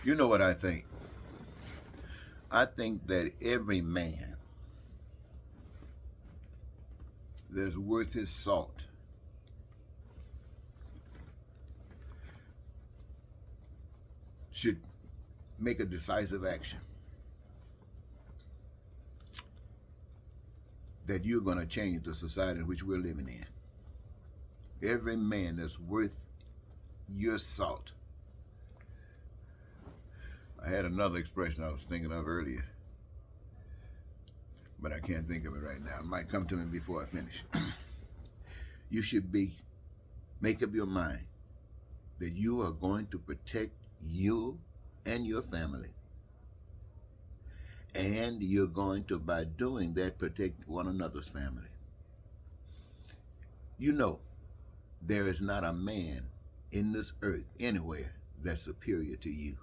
You know what I think? I think that every man that's worth his salt should make a decisive action that you're going to change the society in which we're living in. Every man that's worth your salt. I had another expression I was thinking of earlier, but I can't think of it right now. It might come to me before I finish. You should make up your mind that you are going to protect you and your family. And you're going to, by doing that, protect one another's family. You know, there is not a man in this earth anywhere that's superior to you.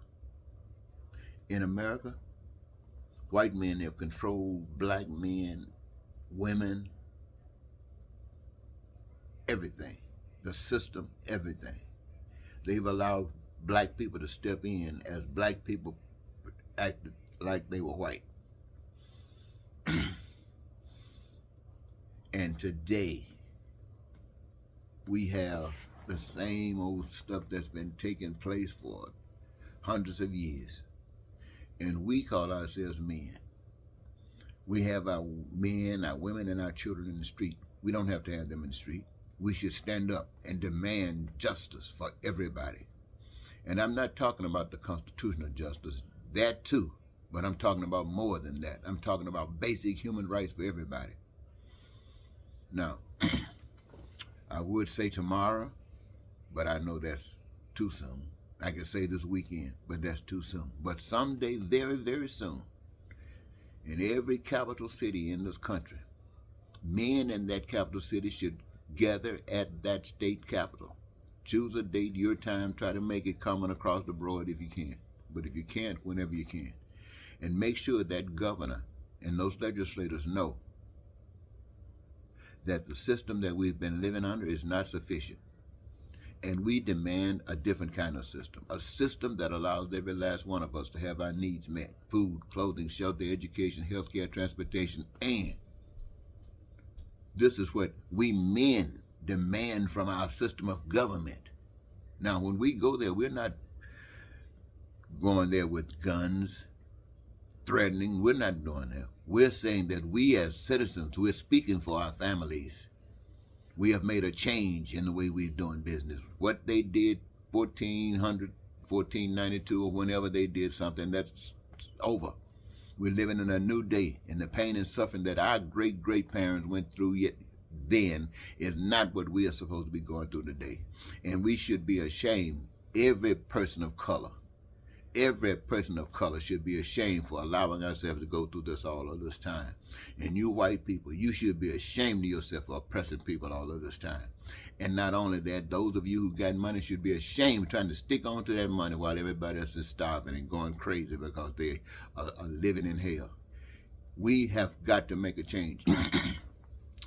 In America, white men have controlled black men, women, everything, the system, everything. They've allowed black people to step in as black people acted like they were white. And today, we have the same old stuff that's been taking place for hundreds of years. And we call ourselves men. We have our men, our women, and our children in the street. We don't have to have them in the street. We should stand up and demand justice for everybody. And I'm not talking about the constitutional justice, that too, but I'm talking about more than that. I'm talking about basic human rights for everybody. Now, I would say tomorrow, but I know that's too soon. I could say this weekend, but that's too soon. But someday, very, very soon, in every capital city in this country, men in that capital city should gather at that state capital. Choose a date, your time, try to make it common across the board if you can. But if you can't, whenever you can. And make sure that governor and those legislators know that the system that we've been living under is not sufficient. And we demand a different kind of system, a system that allows every last one of us to have our needs met: food, clothing, shelter, education, healthcare, transportation, and this is what we men demand from our system of government. Now, when we go there, we're not going there with guns, threatening. We're not doing that. We're saying that we as citizens, we're speaking for our families. We have made a change in the way we're doing business. What they did 1492 or whenever they did something, that's over. We're living in a new day, and the pain and suffering that our great-great-parents went through yet then is not what we are supposed to be going through today. And we should be ashamed. Every person of color should be ashamed for allowing ourselves to go through this all of this time. And you white people, you should be ashamed of yourself for oppressing people all of this time. And not only that, those of you who got money should be ashamed trying to stick on to that money while everybody else is starving and going crazy because they are living in hell. We have got to make a change.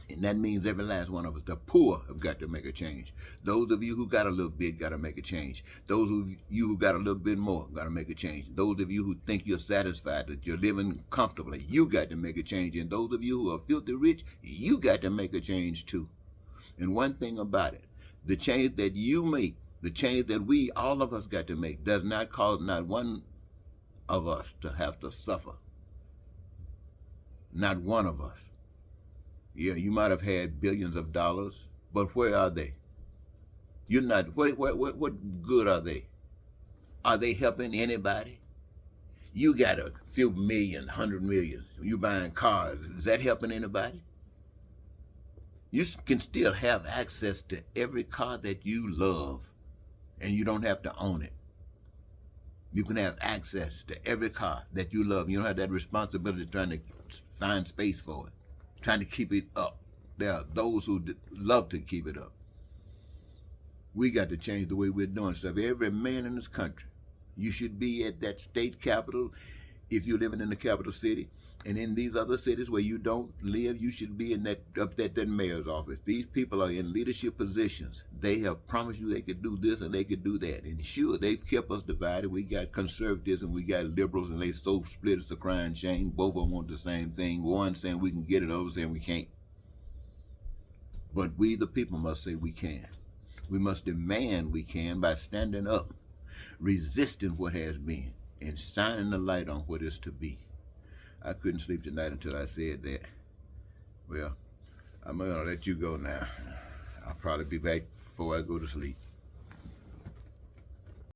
And that means every last one of us, the poor, have got to make a change. Those of you who got a little bit got to make a change. Those of you who got a little bit more got to make a change. Those of you who think you're satisfied, that you're living comfortably, you got to make a change. And those of you who are filthy rich, you got to make a change too. And one thing about it, the change that you make, the change that all of us got to make, does not cause not one of us to have to suffer. Not one of us. Yeah, you might have had billions of dollars, but where are they? You're not, what good are they? Are they helping anybody? You got a few million, 100 million, you buying cars, is that helping anybody? You can still have access to every car that you love, and you don't have to own it. You can have access to every car that you love. You don't have that responsibility trying to find space for it, trying to keep it up. There are those who love to keep it up. We got to change the way we're doing stuff. Every man in this country, you should be at that state capitol If you're living in the capital city, and in these other cities where you don't live, you should be in that up at that mayor's office. These people are in leadership positions. They have promised you they could do this and they could do that. And sure, they've kept us divided. We got conservatives and we got liberals, and they so split it's a crying shame. Both of them want the same thing. One saying we can get it, other saying we can't. But we, the people, must say we can. We must demand we can by standing up, resisting what has been, and shining the light on what is to be. I couldn't sleep tonight until I said that. Well, I'm going to let you go now. I'll probably be back before I go to sleep.